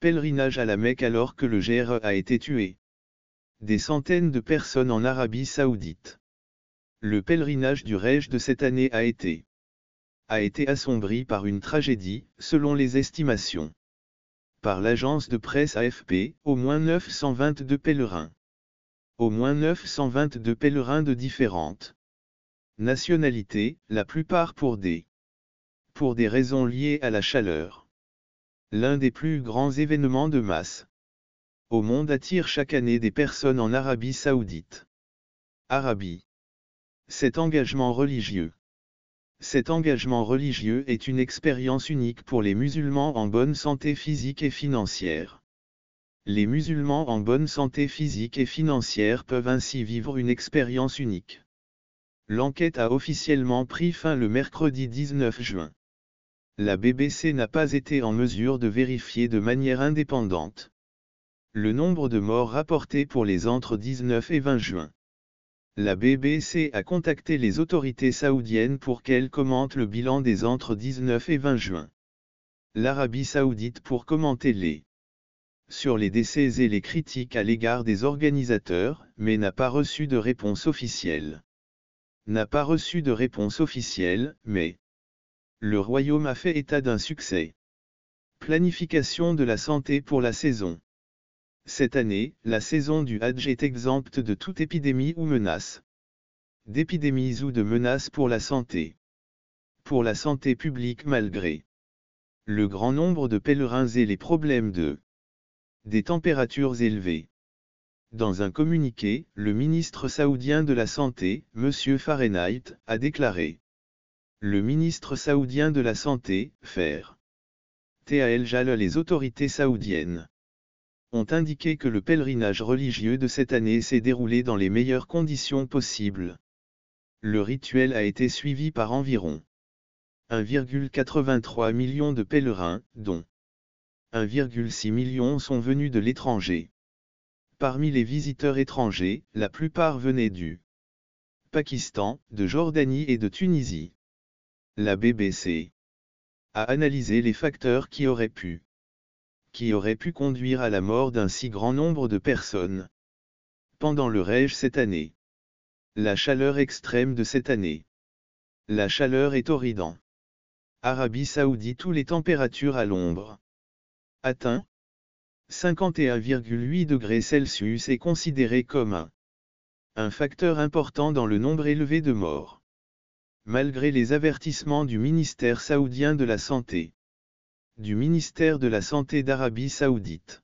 Pèlerinage à la Mecque alors que le GR a été tué. Des centaines de personnes en Arabie Saoudite. Le pèlerinage du Hajj de cette année a été assombri par une tragédie, selon les estimations. Par l'agence de presse AFP, au moins 922 pèlerins. Au moins 922 pèlerins de différentes nationalités, la plupart pour des raisons liées à la chaleur. L'un des plus grands événements de masse au monde attire chaque année des personnes en Arabie Saoudite. Arabie. Cet engagement religieux est une expérience unique pour les musulmans en bonne santé physique et financière. Les musulmans en bonne santé physique et financière peuvent ainsi vivre une expérience unique. L'enquête a officiellement pris fin le mercredi 19 juin. La BBC n'a pas été en mesure de vérifier de manière indépendante le nombre de morts rapportés pour les entre 19 et 20 juin. La BBC a contacté les autorités saoudiennes pour qu'elles commentent le bilan des entre 19 et 20 juin. L'Arabie Saoudite pour commenter sur les décès et les critiques à l'égard des organisateurs, mais n'a pas reçu de réponse officielle. Mais le Royaume a fait état d'un succès. Planification de la santé pour la saison. Cette année, la saison du Hajj est exempte de toute épidémie ou menace. D'épidémies ou de menaces pour la santé. Pour la santé publique malgré le grand nombre de pèlerins et les problèmes des températures élevées. Dans un communiqué, le ministre saoudien de la Santé, M. Fahrenheit, a déclaré. Le ministre saoudien de la Santé, Fer. Tal Jalal, les autorités saoudiennes ont indiqué que le pèlerinage religieux de cette année s'est déroulé dans les meilleures conditions possibles. Le rituel a été suivi par environ 1,83 million de pèlerins, dont 1,6 million sont venus de l'étranger. Parmi les visiteurs étrangers, la plupart venaient du Pakistan, de Jordanie et de Tunisie. La BBC a analysé les facteurs qui auraient pu conduire à la mort d'un si grand nombre de personnes pendant le Hajj cette année. La chaleur extrême de cette année. La chaleur est torride. Arabie Saoudite où les températures à l'ombre atteint 51,8 degrés Celsius est considéré comme un facteur important dans le nombre élevé de morts. Malgré les avertissements du ministère saoudien de la Santé, du ministère de la Santé d'Arabie Saoudite,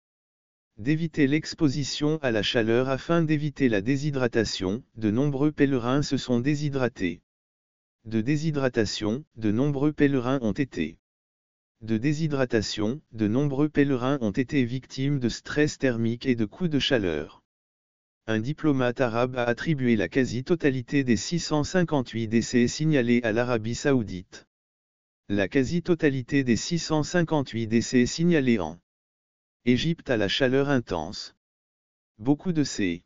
d'éviter l'exposition à la chaleur afin d'éviter la déshydratation, de nombreux pèlerins se sont déshydratés. De déshydratation, de nombreux pèlerins ont été victimes de stress thermique et de coups de chaleur. Un diplomate arabe a attribué la quasi-totalité des 658 décès signalés à l'Arabie Saoudite. La quasi-totalité des 658 décès signalés en Égypte à la chaleur intense. Beaucoup de ces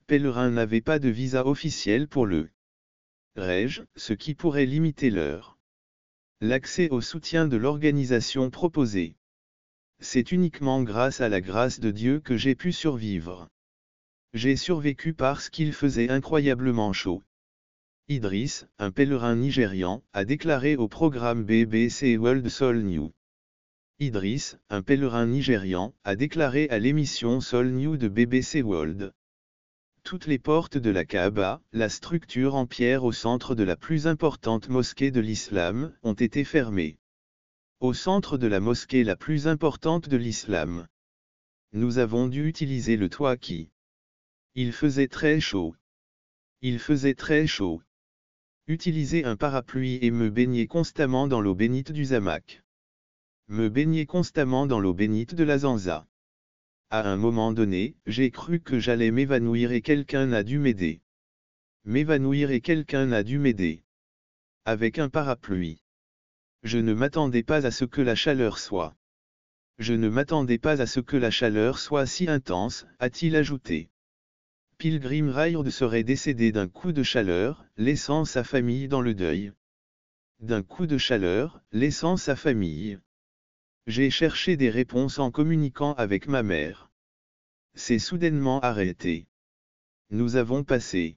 pèlerins n'avaient pas de visa officiel pour le Hajj, ce qui pourrait limiter l'accès au soutien de l'organisation proposée. C'est uniquement grâce à la grâce de Dieu que j'ai pu survivre. J'ai survécu parce qu'il faisait incroyablement chaud. Idriss, un pèlerin nigérian, a déclaré au programme BBC World Soul News. Idriss, un pèlerin nigérian, a déclaré à l'émission Soul News de BBC World. Toutes les portes de la Kaaba, la structure en pierre au centre de la plus importante mosquée de l'islam, ont été fermées. Au centre de la mosquée la plus importante de l'islam, nous avons dû utiliser le toit il faisait très chaud. Utiliser un parapluie et me baigner constamment dans l'eau bénite du Zamak. Me baigner constamment dans l'eau bénite de la Zanza. À un moment donné, j'ai cru que j'allais m'évanouir et quelqu'un a dû m'aider. Avec un parapluie. Je ne m'attendais pas à ce que la chaleur soit si intense, a-t-il ajouté. Pilgrim Ride serait décédé d'un coup de chaleur, laissant sa famille dans le deuil. J'ai cherché des réponses en communiquant avec ma mère. C'est soudainement arrêté. Nous avons passé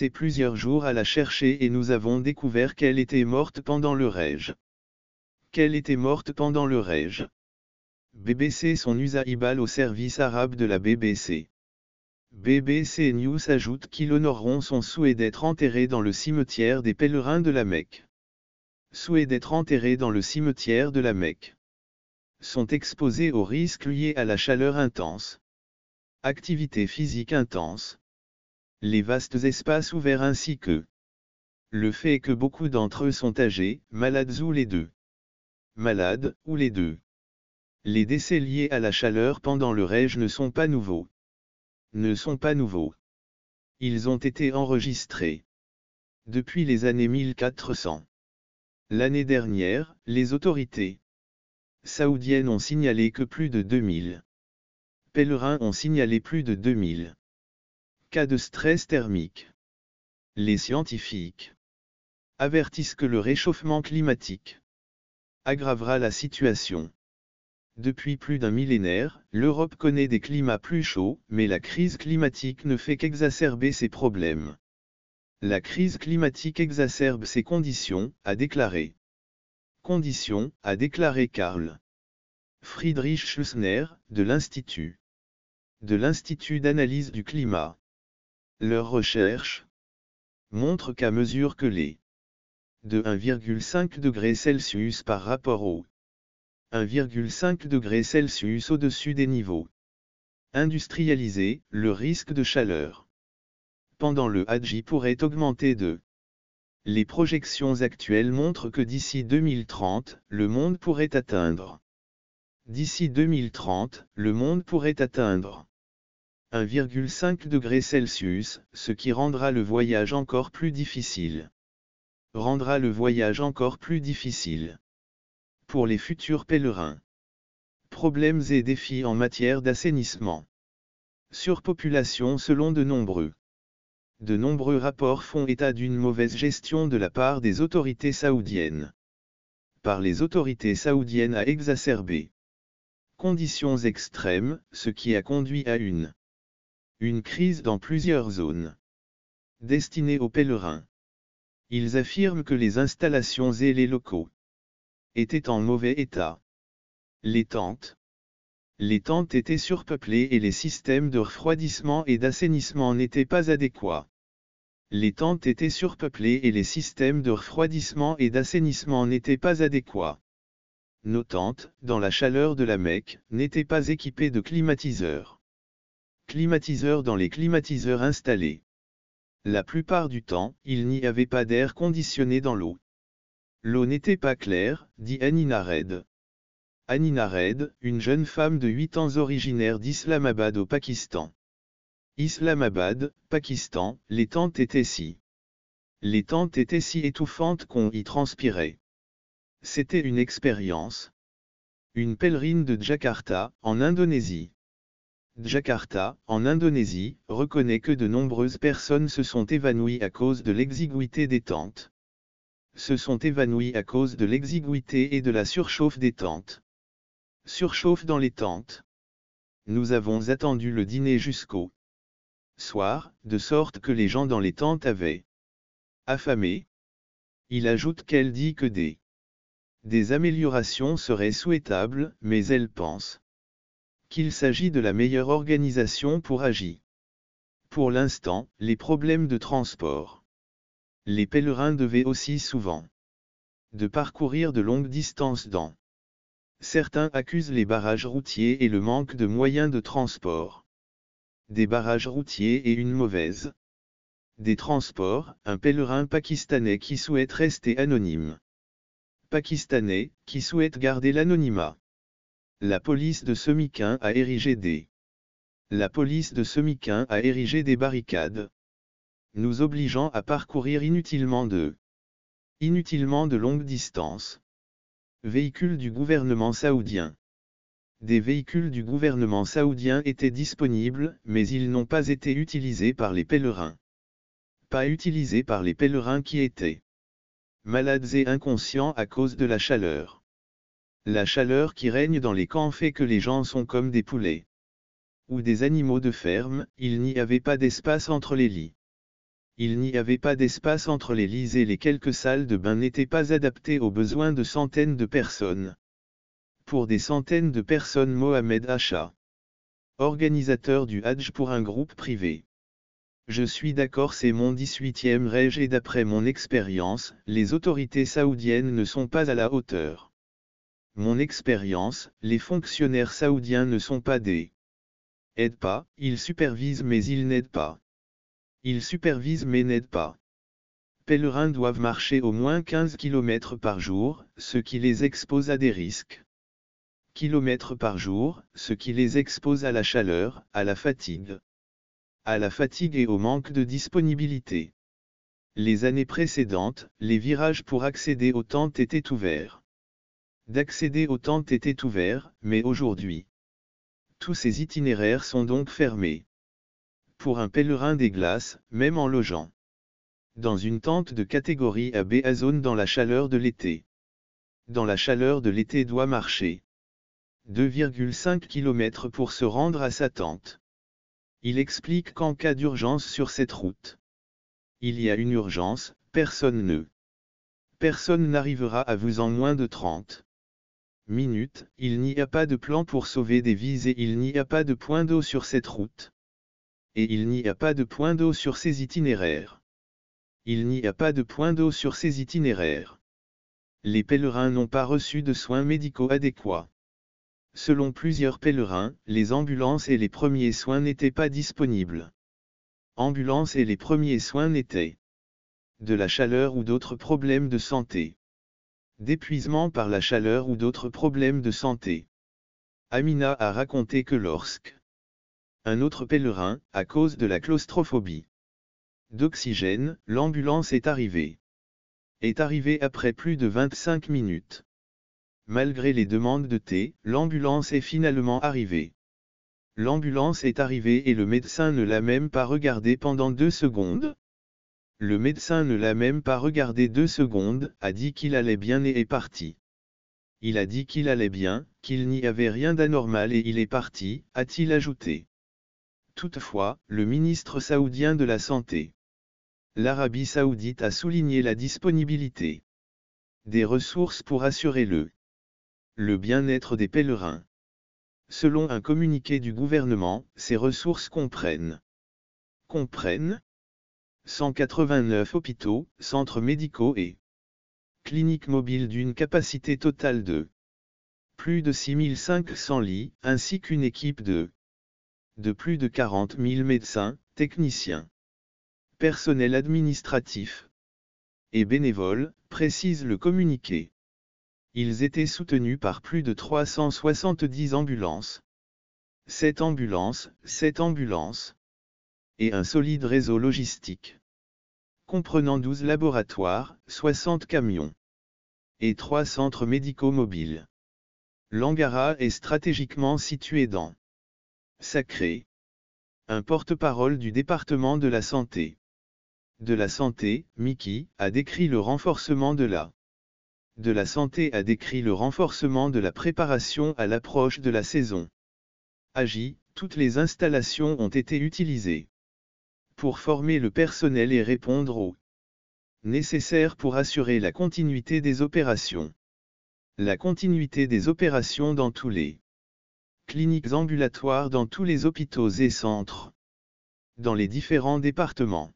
plusieurs jours à la chercher et nous avons découvert qu'elle était morte pendant le raid. Qu'elle était morte pendant le raid. BBC son Nusaibal au service arabe de la BBC. BBC News ajoute qu'ils honoreront son souhait d'être enterré dans le cimetière des pèlerins de la Mecque. Souhait d'être enterré dans le cimetière de la Mecque. Sont exposés aux risques liés à la chaleur intense. Activité physique intense. Les vastes espaces ouverts ainsi que le fait que beaucoup d'entre eux sont âgés, malades ou les deux. Malades, ou les deux. Les décès liés à la chaleur pendant le raid ne sont pas nouveaux. Ne sont pas nouveaux. Ils ont été enregistrés depuis les années 1400. L'année dernière, les autorités saoudiennes ont signalé que plus de 2000 pèlerins ont signalé plus de 2000 cas de stress thermique. Les scientifiques avertissent que le réchauffement climatique aggravera la situation. Depuis plus d'un millénaire, l'Europe connaît des climats plus chauds, mais la crise climatique ne fait qu'exacerber ces problèmes. La crise climatique exacerbe ces conditions, a déclaré. Conditions, a déclaré Karl Friedrich Schüssner, de l'Institut d'analyse du climat. Leurs recherches montrent qu'à mesure que les de 1,5 degrés Celsius par rapport au 1,5 degrés Celsius au-dessus des niveaux industrialisés, le risque de chaleur pendant le Hadji pourrait augmenter de. Les projections actuelles montrent que d'ici 2030, le monde pourrait atteindre. D'ici 2030, le monde pourrait atteindre 1,5 degrés Celsius, ce qui rendra le voyage encore plus difficile. Rendra le voyage encore plus difficile. Pour les futurs pèlerins. Problèmes et défis en matière d'assainissement. Surpopulation selon de nombreux rapports font état d'une mauvaise gestion de la part des autorités saoudiennes. Par les autorités saoudiennes à exacerber conditions extrêmes, ce qui a conduit à une crise dans plusieurs zones destinées aux pèlerins. Ils affirment que les installations et les locaux étaient en mauvais état. Les tentes étaient surpeuplées et les systèmes de refroidissement et d'assainissement n'étaient pas adéquats. Les tentes étaient surpeuplées et les systèmes de refroidissement et d'assainissement n'étaient pas adéquats. Nos tentes, dans la chaleur de la Mecque, n'étaient pas équipées de climatiseurs. Climatiseurs dans les climatiseurs installés. La plupart du temps, il n'y avait pas d'air conditionné dans l'eau. L'eau n'était pas claire, dit Anina Red. Anina Red, une jeune femme de 8 ans originaire d'Islamabad au Pakistan. Islamabad, Pakistan, les tentes étaient si étouffantes qu'on y transpirait. C'était une expérience. Une pèlerine de Jakarta, en Indonésie. Jakarta, en Indonésie, reconnaît que de nombreuses personnes se sont évanouies à cause de l'exiguïté des tentes. Se sont évanouies à cause de l'exiguïté et de la surchauffe des tentes. Surchauffe dans les tentes. Nous avons attendu le dîner jusqu'au soir, de sorte que les gens dans les tentes avaient affamé. Il ajoute qu'elle dit que des améliorations seraient souhaitables, mais elle pense qu'il s'agit de la meilleure organisation pour agir. Pour l'instant, les problèmes de transport. Les pèlerins devaient aussi souvent de parcourir de longues distances dans. Certains accusent les barrages routiers et le manque de moyens de transport. Des barrages routiers et une mauvaise des transports, un pèlerin pakistanais qui souhaite rester anonyme. Pakistanais, qui souhaite garder l'anonymat. La police de Semiquin a érigé des barricades, nous obligeant à parcourir inutilement de longues distances. Véhicules du gouvernement saoudien. Des véhicules du gouvernement saoudien étaient disponibles, mais ils n'ont pas été utilisés par les pèlerins. Pas utilisés par les pèlerins qui étaient malades et inconscients à cause de la chaleur. La chaleur qui règne dans les camps fait que les gens sont comme des poulets. Ou des animaux de ferme, il n'y avait pas d'espace entre les lits. Il n'y avait pas d'espace entre les lits et les quelques salles de bain n'étaient pas adaptées aux besoins de centaines de personnes. Pour des centaines de personnes, Mohamed Acha, organisateur du Hajj pour un groupe privé. Je suis d'accord, c'est mon 18e Hajj et d'après mon expérience, les autorités saoudiennes ne sont pas à la hauteur. Mon expérience, les fonctionnaires saoudiens ne sont pas des aident pas, ils supervisent mais ils n'aident pas. Ils supervisent mais n'aident pas. Pèlerins doivent marcher au moins 15 km par jour, ce qui les expose à des risques. Kilomètres par jour, ce qui les expose à la chaleur, à la fatigue. À la fatigue et au manque de disponibilité. Les années précédentes, les virages pour accéder aux tentes étaient ouverts. D'accéder aux tentes étaient ouverts, mais aujourd'hui, tous ces itinéraires sont donc fermés. Pour un pèlerin des glaces, même en logeant dans une tente de catégorie AB à zone dans la chaleur de l'été. Dans la chaleur de l'été doit marcher 2,5 km pour se rendre à sa tente. Il explique qu'en cas d'urgence sur cette route, il y a une urgence, personne n'arrivera à vous en moins de 30 minutes, il n'y a pas de plan pour sauver des vies et il n'y a pas de point d'eau sur cette route. Et il n'y a pas de point d'eau sur ces itinéraires. Il n'y a pas de point d'eau sur ces itinéraires. Les pèlerins n'ont pas reçu de soins médicaux adéquats. Selon plusieurs pèlerins, les ambulances et les premiers soins n'étaient pas disponibles. Ambulances et les premiers soins n'étaient de la chaleur ou d'autres problèmes de santé. D'épuisement par la chaleur ou d'autres problèmes de santé. Amina a raconté que lorsque un autre pèlerin, à cause de la claustrophobie d'oxygène, l'ambulance est arrivée. Est arrivée après plus de 25 minutes. Malgré les demandes de thé, l'ambulance est finalement arrivée. L'ambulance est arrivée et le médecin ne l'a même pas regardé pendant 2 secondes. Le médecin ne l'a même pas regardé 2 secondes, a dit qu'il allait bien et est parti. Il a dit qu'il allait bien, qu'il n'y avait rien d'anormal et il est parti, a-t-il ajouté. Toutefois, le ministre saoudien de la Santé, l'Arabie saoudite a souligné la disponibilité des ressources pour assurer le bien-être des pèlerins. Selon un communiqué du gouvernement, ces ressources comprennent 189 hôpitaux, centres médicaux et cliniques mobiles d'une capacité totale de plus de 6500 lits, ainsi qu'une équipe de plus de 40 000 médecins, techniciens, personnel administratif et bénévoles, précise le communiqué. Ils étaient soutenus par plus de 370 ambulances. 7 ambulances, et un solide réseau logistique, comprenant 12 laboratoires, 60 camions, et 3 centres médicaux mobiles. L'Angara est stratégiquement situé dans Sacré. Un porte-parole du département de la santé, Miki, a décrit le renforcement de la santé a décrit le renforcement de la préparation à l'approche de la saison. Agi, toutes les installations ont été utilisées pour former le personnel et répondre aux nécessaires pour assurer la continuité des opérations. La continuité des opérations dans tous les cliniques ambulatoires dans tous les hôpitaux et centres. Dans les différents départements.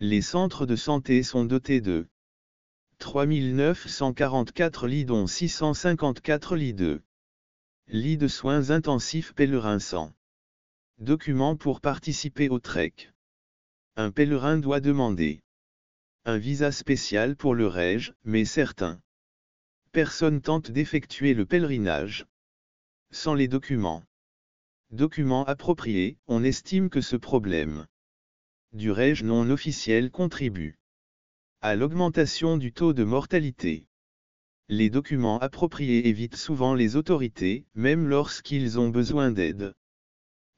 Les centres de santé sont dotés de 3944 lits dont 654 lits de soins intensifs pèlerins sans documents pour participer au trek. Un pèlerin doit demander un visa spécial pour le Hajj, mais certaines personnes tentent d'effectuer le pèlerinage sans les documents appropriés. On estime que ce problème du Hajj non officiel contribue à l'augmentation du taux de mortalité. Les documents appropriés évitent souvent les autorités, même lorsqu'ils ont besoin d'aide.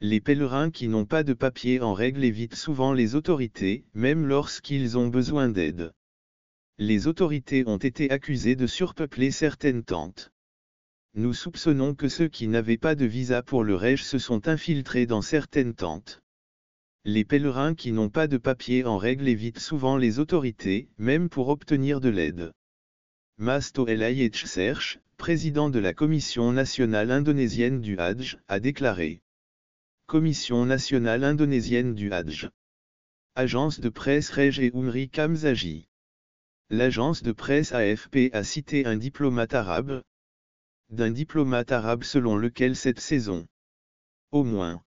Les pèlerins qui n'ont pas de papier en règle évitent souvent les autorités, même lorsqu'ils ont besoin d'aide. Les autorités ont été accusées de surpeupler certaines tentes nous soupçonnons que ceux qui n'avaient pas de visa pour le Hajj se sont infiltrés dans certaines tentes. Les pèlerins qui n'ont pas de papier en règle évitent souvent les autorités, même pour obtenir de l'aide. Masto El Ayech Serch, président de la Commission nationale indonésienne du Hajj, a déclaré. Commission nationale indonésienne du Hajj. Agence de presse Rej et Umri Kamzaji. L'agence de presse AFP a cité un diplomate arabe. D'un diplomate arabe selon lequel cette saison. Au moins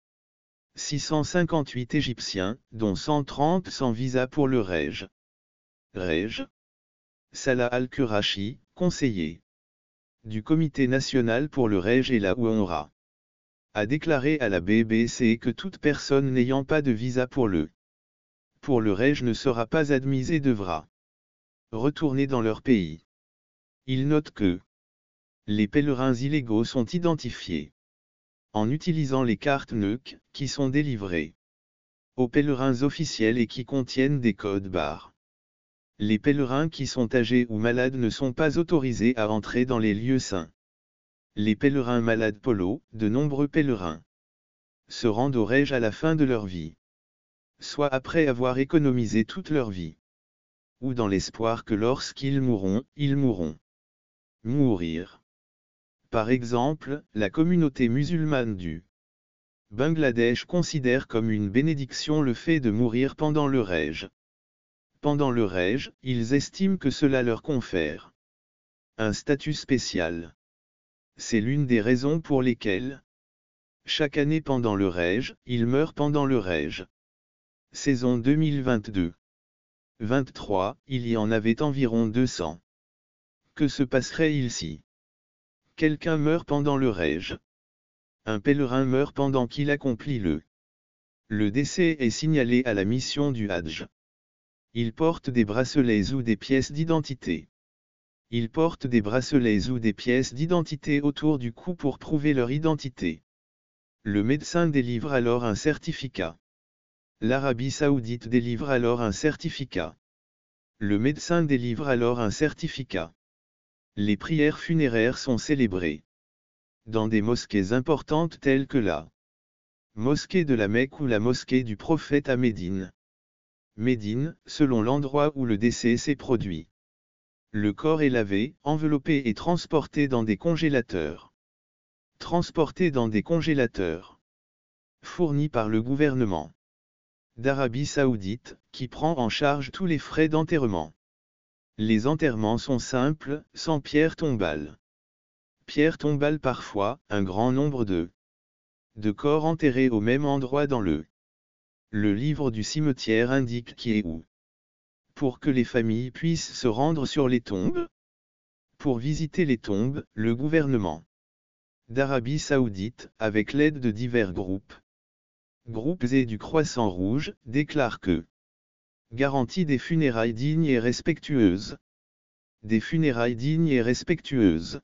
658 Égyptiens, dont 130 sans visa pour le Hajj. Hajj. Salah Al-Qurashi, conseiller du Comité national pour le Hajj et la Umra, a déclaré à la BBC que toute personne n'ayant pas de visa pour le Hajj ne sera pas admise et devra retourner dans leur pays. Il note que les pèlerins illégaux sont identifiés en utilisant les cartes NEC, qui sont délivrées aux pèlerins officiels et qui contiennent des codes barres. Les pèlerins qui sont âgés ou malades ne sont pas autorisés à entrer dans les lieux saints. Les pèlerins malades polo, de nombreux pèlerins se rendent au Hajj à la fin de leur vie, soit après avoir économisé toute leur vie, ou dans l'espoir que lorsqu'ils mourront, ils mourront. Mourir. Par exemple, la communauté musulmane du Bangladesh considère comme une bénédiction le fait de mourir pendant le Hajj. Pendant le Hajj, ils estiment que cela leur confère un statut spécial. C'est l'une des raisons pour lesquelles, chaque année pendant le Hajj, ils meurent pendant le Hajj. Saison 2022-23, il y en avait environ 200. Que se passerait-il si quelqu'un meurt pendant le Hajj? Un pèlerin meurt pendant qu'il accomplit le décès est signalé à la mission du Hajj. Ils portent des bracelets ou des pièces d'identité. Ils portent des bracelets ou des pièces d'identité autour du cou pour prouver leur identité. Le médecin délivre alors un certificat. L'Arabie Saoudite délivre alors un certificat. Le médecin délivre alors un certificat. Les prières funéraires sont célébrées dans des mosquées importantes telles que la mosquée de la Mecque ou la mosquée du prophète à Médine. Médine, selon l'endroit où le décès s'est produit. Le corps est lavé, enveloppé et transporté dans des congélateurs. Transporté dans des congélateurs fournis par le gouvernement d'Arabie Saoudite, qui prend en charge tous les frais d'enterrement. Les enterrements sont simples, sans pierre tombale. Pierre tombale parfois, un grand nombre de corps enterrés au même endroit dans le livre du cimetière indique qui est où. Pour que les familles puissent se rendre sur les tombes. Pour visiter les tombes, le gouvernement d'Arabie Saoudite, avec l'aide de divers groupes et du Croissant Rouge, déclare que garantie des funérailles dignes et respectueuses. Des funérailles dignes et respectueuses.